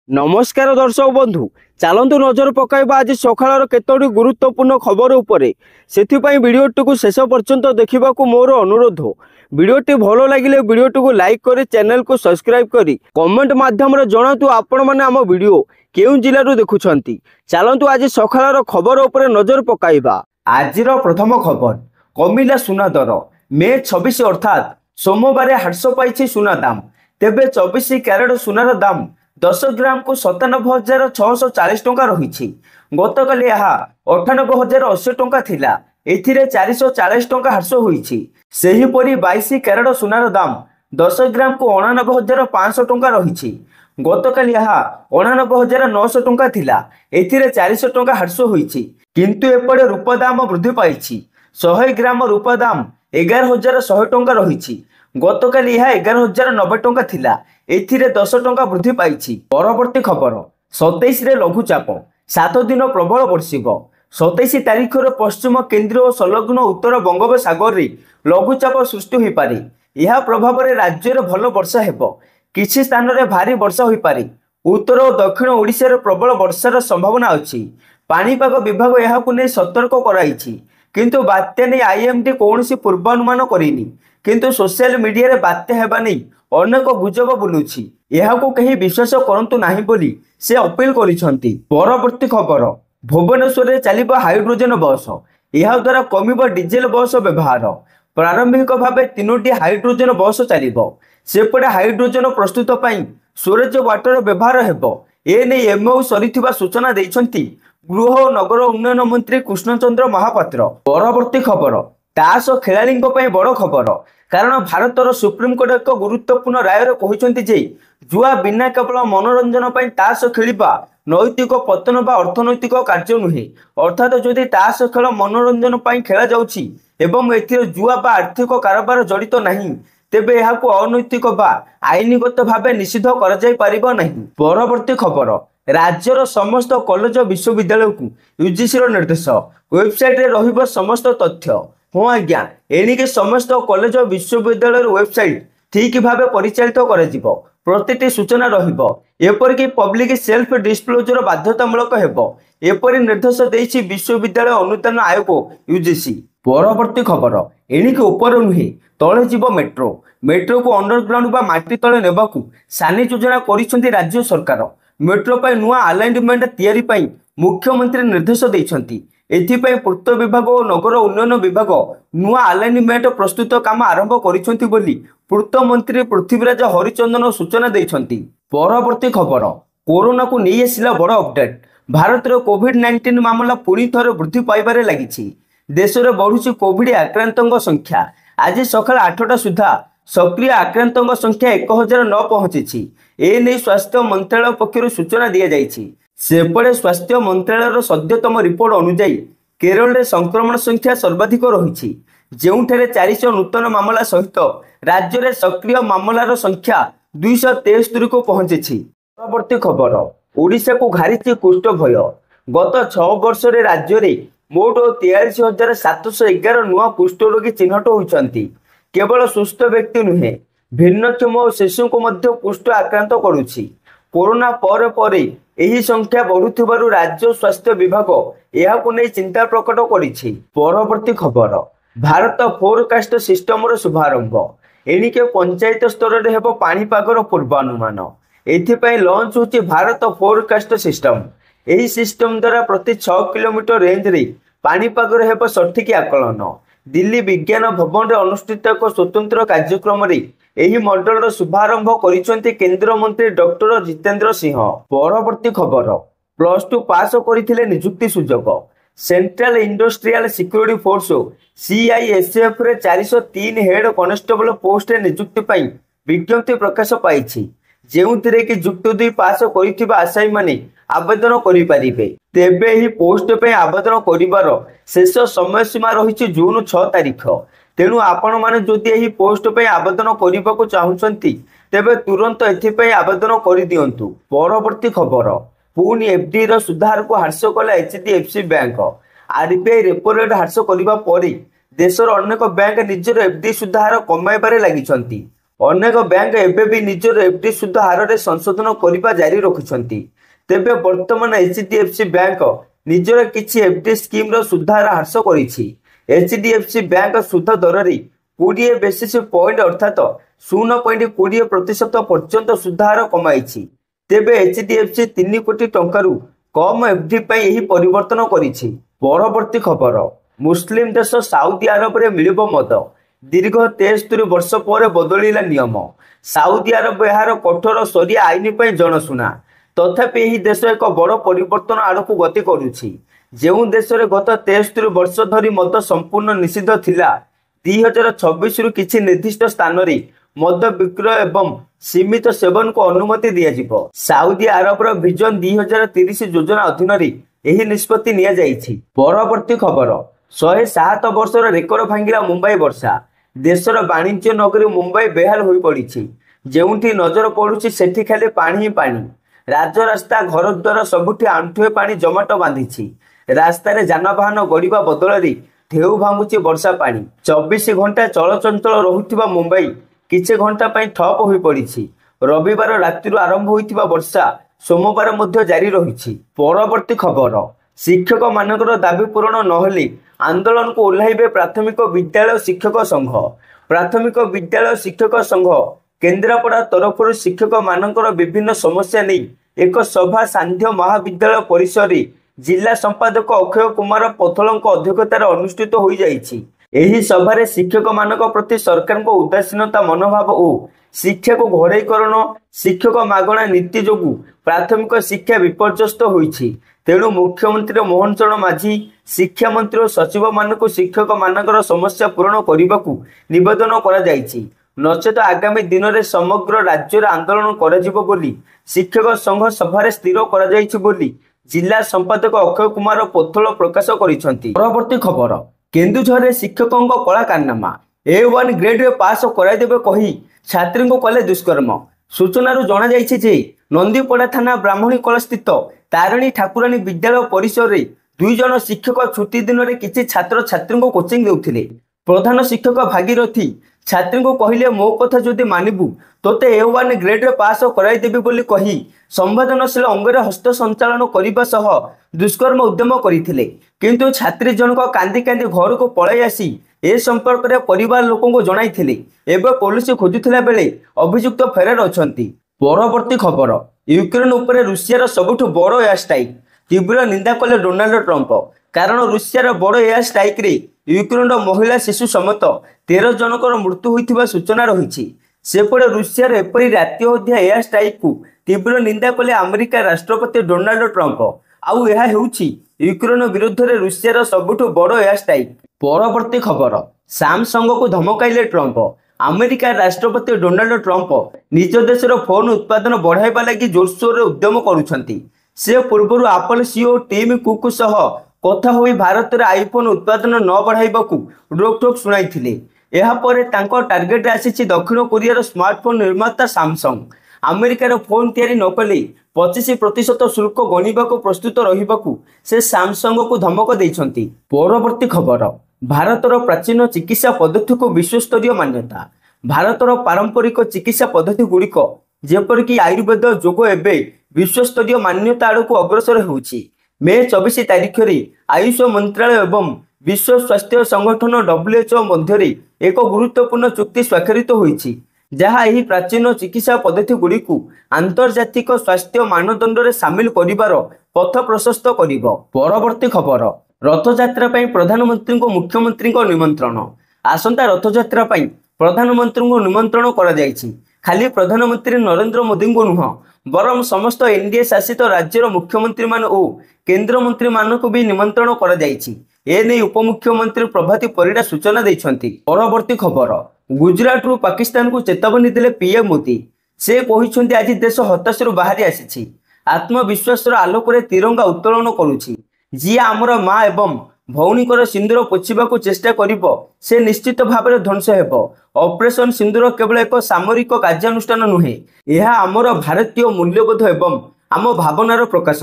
नमस्कार दर्शक बंधु चलतु नजर पकाइबा आज सकाळर केतोटी गुरुत्वपूर्ण खबर उपरे सेथिपई वीडियोटी को शेष पर्यंत देखा मोर अनुरोध। वीडियोटी भल लगे वीडियोटी को लाइक करी चैनल को सब्सक्राइब करी कमेंट माध्यम जनातु आपण माने आम वीडियो केउ जिल्लारू देखुछंती। चलतु आज सकाळर खबर उपरे नजर पकाइबा। आजिर प्रथम खबर कमिला सुना दर मे 26 अर्थात सोमवार ह्रास पाई सुना दाम। तेबे 24 क्यारेट सुनार दाम 10 ग्राम को 97,640 टंका रही। गतकाली यह 98,080 टंका थिला। एथिरे 440 टंका ह्रास होईछि। सेहीपरि 22 क्यारेट सुनार दाम 10 ग्राम को 89,500 टंका रही। गतकाली यह 89,900 टंका थिला। एथिरे 400 टंका ह्रास होईछि। किंतु एपटे रूपा दाम वृद्धि पाइछि। 100 ग्राम रूपा दाम 11,100 टंका रही। गतकाली यह 11,090 टंका थिला। एथिरे 10 टंका वृद्धि पाइछि। परवर्ती खबर 27 रे लघुचाप 7 दिन प्रबल वर्षिब। 27 तारीख रे पश्चिम केंद्र और संलग्न उत्तर बंगोपसागर रे लघुचाप सृष्टि होई पारे। यह प्रभाव रे राज्य रे भल वर्षा हेबो। किछि स्थान रे भारी वर्षा होई पारे। उत्तर और दक्षिण ओडिशा रे प्रबल वर्षार संभावना अछि। पाणीपाग विभाग यहाकु नै सतर्क कराइछि। किंतु बात्या नै आईएमडी कोनोसी पूर्वानुमान करिनी। किंतु सोशल मीडिया रे बात्या हेबा नै अनेक गुजब बुलुछि। यहाकु कहीं विश्वास करंतु नाही बोली से अपील करिसंती। परवर्ती खबर भुवनेश्वर रे चलिबा हाइड्रोजन बस। यह द्वारा कमिबो डीजेल बस व्यवहार। प्रारंभिक भावे 3टी हाइड्रोजन बस चलिबो। सेपटे हाइड्रोजन प्रस्तुत पई सूरज वाटर व्यवहार हेबो। ए नै एमओ सरिथिबा सूचना दैछंती गृह और नगर उन्नयन मंत्री कृष्णचंद्र महापात्र। परवर्ती खबर ताश खेलाड़ी बड़ खबर। कारण भारतर सुप्रीमकोर्ट एक गुरुत्वपूर्ण राय कहते जे जुआ बिना केवल मनोरंजन पर ताश खेलिबा नैतिक पतन बा अर्थनैतिक कार्य नुहे। अर्थात जदि ताश खेल मनोरंजन पर खेला जाउछि एवं एथिरे जुआ बा आर्थिक कारोबार जड़ित नहीं तेबे एहाकु अनैतिक बा आईनगत भावे निषिद्ध करा जाय परिबो नहीं। परवर्ती खबर राज्यर समस्त कॉलेज विश्वविद्यालय को यूजीसी निर्देश वेबसाइट रे रहिबो समस्त तथ्य। हाँ आज्ञा एणिके समस्त कॉलेज विश्वविद्यालय वेबसाइट ठीक भाव परिचालित कर प्रतिटी सूचना रहिबो। एपरिक पब्लिक सेल्फ डिस्क्लोजर बाध्यतामूलक हेबो। एपरि निर्देश देइछि विश्वविद्यालय अनुदान आयोग यूजीसी। परवर्ती खबर एणिके ऊपर नुहे तले जीव मेट्रो। मेट्रो को अंडरग्राउंड बा माटी तले नेबाकू सानी योजना करिसेंती राज्य सरकार। मेट्रो पर नुआ अलाइनमेंट तैयारी पई मुख्यमंत्री निर्देश देइछंती। एथिपई पूर्त विभाग और नगर उन्नयन विभाग नुआ अलाइनमेंट प्रस्तुत काम आरंभ करिसेंती बोली पूर्त मंत्री पृथ्वीराज हरिचंदन सूचना देइछंती। परवर्ती खबर कोरोना को नहीं आसिला बड़ अपडेट। भारत रे कोविड-19 मामला पुणी थरे वृद्धि पाइबारे लागिछि। देश रे बढ़ुछि कोविड आक्रांतक संख्या। आज सकाळ 8टा सुधा सक्रिय आक्रांतक संख्या 1009 पहुंची। ए नै स्वास्थ्य मंत्रालय पक्षरु सूचना दिया जाइछि। सेपटे स्वास्थ्य मंत्रालय सद्यतम रिपोर्ट अनुसार केरल रे संक्रमण संख्या सर्वाधिक रही। जोंठारे 400 नूतन मामला सहित राज्य रे सक्रिय मामलार संख्या 273 को पहुंची। परवर्ती खबर ओडिशा को घारिछि कुष्ठ भय। गत 6 वर्ष रे राज्य रे मोट 43,711 नुआ कुष्ठ रोगी चिन्हट होइछंती। केवल सुस्थ व्यक्ति नुहे भिन्नक्षम और शिशु को मध्य कुष्ठ आक्रांत करुछि। कोरोना पर परे एही संख्या बढ़ुथिबारु राज्य स्वास्थ्य विभाग एहाकु नै चिंता प्रकट करिछि। परवर्ती खबर भारत फोरकास्ट सिस्टम रो शुभारंभ। एणिके पंचायत स्तर रे हेबो पाणीपागर पूर्वानुमान। एथिपई लॉन्च होछि भारत फोरकास्ट सिस्टम। एही सिस्टम द्वारा प्रति 6 किलोमीटर रेंज रे पाणीपागर हेबो सठिक आकलन। दिल्ली विज्ञान भवन रे अनुष्ठित एक स्वतंत्र कार्यक्रम रे एही मॉडल शुभारंभ करिसेंती केंद्र मंत्री डॉक्टर जितेंद्र सिंह। परवर्ती खबर +2 पास करथिले नियुक्ति सुजोग। Central industrial security force CISF रे 403 हेड कांस्टेबल पोस्ट रे नियुक्ति पई विज्ञप्ति प्रकाश पाइछि। जेउथिरे कि युक्त 2 पास करिथिबा आशायी माने आवेदन करि परिबे। तेबे ही पोस्ट पे आवेदन करिवार शेष समय सीमा रही जून 6 तारीख। तेणु आपण माने जदि एही पोस्ट पे आवेदन करिबाकू चाहुछंती तेबे तुरंत एथिपई आवेदन करि दियंतु। परवर्ती खबर पुनी एफडी रो सुधार को ह्रास कला HDFC bank. RBI repo rate ह्रास करिबा परे देशर अनेक बैंक निजर एफडी सुधार कमाइबारे लागिछंती। ଅନେକ ବ୍ୟାଙ୍କ ଏବେ ବି ନିଜର ଏଫଡି ସୁଧ ହାରରେ ସଂଶୋଧନ କରିବା ଜାରି ରଖିଛନ୍ତି। ତେବେ ବର୍ତ୍ତମାନ HDFC ବ୍ୟାଙ୍କ ନିଜର କିଛି ଏଫଡି ସ୍କିମର ସୁଧହାର ହ୍ରାସ କରିଛି। HDFC ବ୍ୟାଙ୍କ ସୁଧ ଦରରେ 20 ବେସିସ୍ ପଏଣ୍ଟ ଅର୍ଥାତ 0.20% ପର୍ଯ୍ୟନ୍ତ ସୁଧହାର କମାଇଛି। ତେବେ HDFC 3 କୋଟି ଟଙ୍କାରୁ କମ୍ ଏଫଡି ପାଇଁ ଏହି ପରିବର୍ତ୍ତନ କରିଛି। ପରବର୍ତ୍ତୀ ଖବର, ମୁସଲିମ ଦେଶ ସାଉଦି ଆରବରେ ମିଳିବ ମଦ। ଦୀର୍ଘ 73 ବର୍ଷ ପରେ ବଦଳିଲା ନିୟମ। ସାଉଦି ଆରବ ଏହାର କଠୋର ସରିଆ ଆଇନ ପାଇଁ ଜଣାଶୁଣା। ତଥାପି ଏହି ଦେଶ ଏକ ବଡ଼ ପରିବର୍ତ୍ତନ ଆଡ଼କୁ ଗତି କରୁଛି। ଯେଉଁ ଦେଶରେ ଗତ 73 ବର୍ଷ ଧରି ମଦ ସମ୍ପୂର୍ଣ୍ଣ ନିଷିଦ୍ଧ ଥିଲା, 2026ରୁ କିଛି ନିର୍ଦ୍ଦିଷ୍ଟ ସ୍ଥାନରେ ମଦ ବିକ୍ରୟ ଏବଂ ସୀମିତ ସେବନକୁ ଅନୁମତି ଦିଆଯିବ। ସାଉଦି ଆରବର ଭିଜନ 2030 ଯୋଜନା ଅଧୀନରେ ଏହି ନିଷ୍ପତ୍ତି ନିଆଯାଇଛି। ପରବର୍ତ୍ତୀ ଖବର, 107 ବର୍ଷର ରେକର୍ଡ ଭାଙ୍ଗିଲା ମୁମ୍ବାଇ ବର୍ଷା। ଦେଶର ବାଣିଜ୍ୟ ନଗରୀ ମୁମ୍ବାଇ ବେହାଲ ହୋଇପଡ଼ିଛି। ଯେଉଁଠି ନଜର ପଡ଼ୁଛି ସେଠି ଖାଲି ପାଣି ହିଁ ପାଣି। ରାଜରାସ୍ତା, ଘରଦ୍ୱାର ସବୁଠି ଆଣ୍ଠୁଏ ପାଣି ଜମାଟ ବାନ୍ଧିଛି। ରାସ୍ତାରେ ଯାନବାହନ ଗଡ଼ିବା ବଦଳରେ ଢେଉ ଭାଙ୍ଗୁଛି ବର୍ଷା ପାଣି। 24 ଘଣ୍ଟା ଚଳଚଞ୍ଚଳ ରହୁଥିବା ମୁମ୍ବାଇ କିଛି ଘଣ୍ଟା ପାଇଁ ଠପ୍ ହୋଇପଡ଼ିଛି। ରବିବାର ରାତିରୁ ଆରମ୍ଭ ହୋଇଥିବା ବର୍ଷା ସୋମବାର ମଧ୍ୟ ଜାରି ରହିଛି। ପରବର୍ତ୍ତୀ ଖବର, ଶିକ୍ଷକମାନଙ୍କର ଦାବି ପୂରଣ ନହେଲେ ଆନ୍ଦୋଳନକୁ ଓହ୍ଲାଇବେ ପ୍ରାଥମିକ ବିଦ୍ୟାଳୟ ଶିକ୍ଷକ ସଂଘ। ପ୍ରାଥମିକ ବିଦ୍ୟାଳୟ ଶିକ୍ଷକ ସଂଘ କେନ୍ଦ୍ରାପଡ଼ା ତରଫରୁ ଶିକ୍ଷକମାନଙ୍କର ବିଭିନ୍ନ ସମସ୍ୟା ନେଇ ଏକ ସଭା ସାନ୍ଧ୍ୟ ମହାବିଦ୍ୟାଳୟ ପରିସରରେ ଜିଲ୍ଲା ସମ୍ପାଦକ ଅକ୍ଷୟ କୁମାର ପଥଳଙ୍କ ଅଧ୍ୟକ୍ଷତାରେ ଅନୁଷ୍ଠିତ ହୋଇଯାଇଛି। ଏହି ସଭାରେ ଶିକ୍ଷକମାନଙ୍କ ପ୍ରତି ସରକାରଙ୍କ ଉଦାସୀନତା ମନୋଭାବ ଓ ଶିକ୍ଷାକୁ ଘରୋଇକରଣ, ଶିକ୍ଷକ ମାଗଣା ନୀତି ଯୋଗୁଁ ପ୍ରାଥମିକ ଶିକ୍ଷା ବିପର୍ଯ୍ୟସ୍ତ ହୋଇଛି। ତେଣୁ ମୁଖ୍ୟମନ୍ତ୍ରୀ ମୋହନ ଚରଣ ମାଝୀ, ଶିକ୍ଷାମନ୍ତ୍ରୀ ଓ ସଚିବମାନଙ୍କୁ ଶିକ୍ଷକମାନଙ୍କର ସମସ୍ୟା ପୂରଣ କରିବାକୁ ନିବେଦନ କରାଯାଇଛି। ନଚେତ ଆଗାମୀ ଦିନରେ ସମଗ୍ର ରାଜ୍ୟରେ ଆନ୍ଦୋଳନ କରାଯିବ ବୋଲି ଶିକ୍ଷକ ସଂଘ ସଭାରେ ସ୍ଥିର କରାଯାଇଛି ବୋଲି ଜିଲ୍ଲା ସମ୍ପାଦକ ଅକ୍ଷୟ କୁମାର ପୋଥଳ ପ୍ରକାଶ କରିଛନ୍ତି। ପରବର୍ତ୍ତୀ ଖବର, କେନ୍ଦୁଝରରେ ଶିକ୍ଷକଙ୍କ କଳା କାରନାମା। A1 ଗ୍ରେଡ୍ରେ ପାସ୍ କରାଇଦେବେ କହି ଛାତ୍ରୀଙ୍କୁ କଲେ ଦୁଷ୍କର୍ମ। ସୂଚନାରୁ ଜଣାଯାଇଛି ଯେ ନନ୍ଦୀପଡ଼ା ଥାନା ବ୍ରାହ୍ମଣୀକଳା ସ୍ଥିତ ତାରିଣୀ ଠାକୁରାଣୀ ବିଦ୍ୟାଳୟ ପରିସରରେ 2 ଜଣ ଶିକ୍ଷକ ଛୁଟି ଦିନରେ କିଛି ଛାତ୍ରଛାତ୍ରୀଙ୍କୁ କୋଚିଂ ଦେଉଥିଲେ। ପ୍ରଧାନ ଶିକ୍ଷକ ଭାଗୀରଥୀ ଛାତ୍ରୀଙ୍କୁ କହିଲେ, ମୋ କଥା ଯଦି ମାନିବୁ ତୋତେ A1 ଗ୍ରେଡ୍ରେ ପାସ୍ କରାଇଦେବି ବୋଲି କହି ସମ୍ବେଦନଶୀଳ ଅଙ୍ଗରେ ହସ୍ତ ସଞ୍ଚାଳନ କରିବା ସହ ଦୁଷ୍କର୍ମ ଉଦ୍ୟମ କରିଥିଲେ। କିନ୍ତୁ ଛାତ୍ରୀ ଜଣକ କାନ୍ଦି କାନ୍ଦି ଘରକୁ ପଳାଇ ଆସି ଏ ସମ୍ପର୍କରେ ପରିବାର ଲୋକଙ୍କୁ ଜଣାଇଥିଲେ। ଏବେ ପୋଲିସ ଖୋଜୁଥିଲା ବେଳେ ଅଭିଯୁକ୍ତ ଫେରାର ଅଛନ୍ତି। ପରବର୍ତ୍ତୀ ଖବର, ୟୁକ୍ରେନ ଉପରେ ରୁଷିଆର ସବୁଠୁ ବଡ଼ ଏୟାର ଷ୍ଟ୍ରାଇକ୍। ତୀବ୍ର ନିନ୍ଦା କଲେ ଡୋନାଲ୍ଡ ଟ୍ରମ୍ପ। କାରଣ ରୁଷିଆର ବଡ଼ ଏୟାର ଷ୍ଟ୍ରାଇକ୍ରେ ୟୁକ୍ରେନର ମହିଳା ଶିଶୁ ସମେତ 13 ଜଣଙ୍କର ମୃତ୍ୟୁ ହୋଇଥିବା ସୂଚନା ରହିଛି। ସେପଟେ ରୁଷିଆର ଏପରି ରାତି ଅଧୀଆ ଏୟାର ଷ୍ଟ୍ରାଇକ୍କୁ ତୀବ୍ର ନିନ୍ଦା କଲେ ଆମେରିକା ରାଷ୍ଟ୍ରପତି ଡୋନାଲ୍ଡ ଟ୍ରମ୍ପ। ଆଉ ଏହା ହେଉଛି ୟୁକ୍ରେନ ବିରୁଦ୍ଧରେ ରୁଷିଆର ସବୁଠୁ ବଡ଼ ଏୟାର ଷ୍ଟ୍ରାଇକ୍। ପରବର୍ତ୍ତୀ ଖବର, ସାମସଙ୍ଗକୁ ଧମକାଇଲେ ଟ୍ରମ୍ପ। ଆମେରିକା ରାଷ୍ଟ୍ରପତି ଡୋନାଲ୍ଡ ଟ୍ରମ୍ପ ନିଜ ଦେଶର ଫୋନ୍ ଉତ୍ପାଦନ ବଢ଼ାଇବା ଲାଗି ଜୋରସୋରରେ ଉଦ୍ୟମ କରୁଛନ୍ତି। ସେ ପୂର୍ବରୁ ଆପଲ ସିଇଓ ଟିମ୍ କୁକ୍ ସହ କଥା ହୋଇ ଭାରତରେ ଆଇଫୋନ୍ ଉତ୍ପାଦନ ନ ବଢ଼ାଇବାକୁ ରୋକଠୋକ ଶୁଣାଇଥିଲେ। ଏହାପରେ ତାଙ୍କ ଟାର୍ଗେଟରେ ଆସିଛି ଦକ୍ଷିଣ କୋରିଆର ସ୍ମାର୍ଟଫୋନ୍ ନିର୍ମାତା ସାମସଙ୍ଗ। ଆମେରିକାର ଫୋନ୍ ତିଆରି ନ କଲେ 25% ଶୁଳ୍କ ଗଣିବାକୁ ପ୍ରସ୍ତୁତ ରହିବାକୁ ସେ ସାମସଙ୍ଗକୁ ଧମକ ଦେଇଛନ୍ତି। ପରବର୍ତ୍ତୀ ଖବର, ଭାରତର ପ୍ରାଚୀନ ଚିକିତ୍ସା ପଦ୍ଧତିକୁ ବିଶ୍ୱସ୍ତରୀୟ ମାନ୍ୟତା। ଭାରତର ପାରମ୍ପରିକ ଚିକିତ୍ସା ପଦ୍ଧତିଗୁଡ଼ିକ ଯେପରିକି ଆୟୁର୍ବେଦ, ଯୋଗ ଏବେ ବିଶ୍ୱସ୍ତରୀୟ ମାନ୍ୟତା ଆଡ଼କୁ ଅଗ୍ରସର ହେଉଛି। ମେ 24 ତାରିଖରେ ଆୟୁଷ ମନ୍ତ୍ରାଳୟ ଏବଂ ବିଶ୍ୱ ସ୍ୱାସ୍ଥ୍ୟ ସଂଗଠନ WHO ମଧ୍ୟରେ ଏକ ଗୁରୁତ୍ୱପୂର୍ଣ୍ଣ ଚୁକ୍ତି ସ୍ୱାକ୍ଷରିତ ହୋଇଛି, ଯାହା ଏହି ପ୍ରାଚୀନ ଚିକିତ୍ସା ପଦ୍ଧତିଗୁଡ଼ିକୁ ଆନ୍ତର୍ଜାତିକ ସ୍ୱାସ୍ଥ୍ୟ ମାନଦଣ୍ଡରେ ସାମିଲ କରିବାର ପଥ ପ୍ରଶସ୍ତ କରିବ। ପରବର୍ତ୍ତୀ ଖବର, ରଥଯାତ୍ରା ପାଇଁ ପ୍ରଧାନମନ୍ତ୍ରୀଙ୍କୁ ମୁଖ୍ୟମନ୍ତ୍ରୀଙ୍କ ନିମନ୍ତ୍ରଣ। ଆସନ୍ତା ରଥଯାତ୍ରା ପାଇଁ ପ୍ରଧାନମନ୍ତ୍ରୀଙ୍କୁ ନିମନ୍ତ୍ରଣ କରାଯାଇଛି। ଖାଲି ପ୍ରଧାନମନ୍ତ୍ରୀ ନରେନ୍ଦ୍ର ମୋଦିଙ୍କୁ ନୁହଁ, ବରଂ ସମସ୍ତ ଏନ୍ଡିଏ ଶାସିତ ରାଜ୍ୟର ମୁଖ୍ୟମନ୍ତ୍ରୀମାନେ ଓ କେନ୍ଦ୍ରମନ୍ତ୍ରୀମାନଙ୍କୁ ବି ନିମନ୍ତ୍ରଣ କରାଯାଇଛି। ଏନେଇ ଉପମୁଖ୍ୟମନ୍ତ୍ରୀ ପ୍ରଭାତୀ ପରିଡ଼ା ସୂଚନା ଦେଇଛନ୍ତି। ପରବର୍ତ୍ତୀ ଖବର, ଗୁଜରାଟରୁ ପାକିସ୍ତାନକୁ ଚେତାବନୀ ଦେଲେ PM ମୋଦି। ସେ କହିଛନ୍ତି, ଆଜି ଦେଶ ହତାଶରୁ ବାହାରି ଆସିଛି, ଆତ୍ମବିଶ୍ୱାସର ଆଲୋକରେ ତିରଙ୍ଗା ଉତ୍ତୋଳନ କରୁଛି। ଯିଏ ଆମର ମା ଏବଂ ଭଉଣୀଙ୍କର ସିନ୍ଦୁର ପୋଛିବାକୁ ଚେଷ୍ଟା କରିବ ସେ ନିଶ୍ଚିତ ଭାବରେ ଧ୍ୱଂସ ହେବ। ଅପରେସନ ସିନ୍ଦୁର କେବଳ ଏକ ସାମରିକ କାର୍ଯ୍ୟାନୁଷ୍ଠାନ ନୁହେଁ, ଏହା ଆମର ଭାରତୀୟ ମୂଲ୍ୟବୋଧ ଏବଂ ଆମ ଭାବନାର ପ୍ରକାଶ।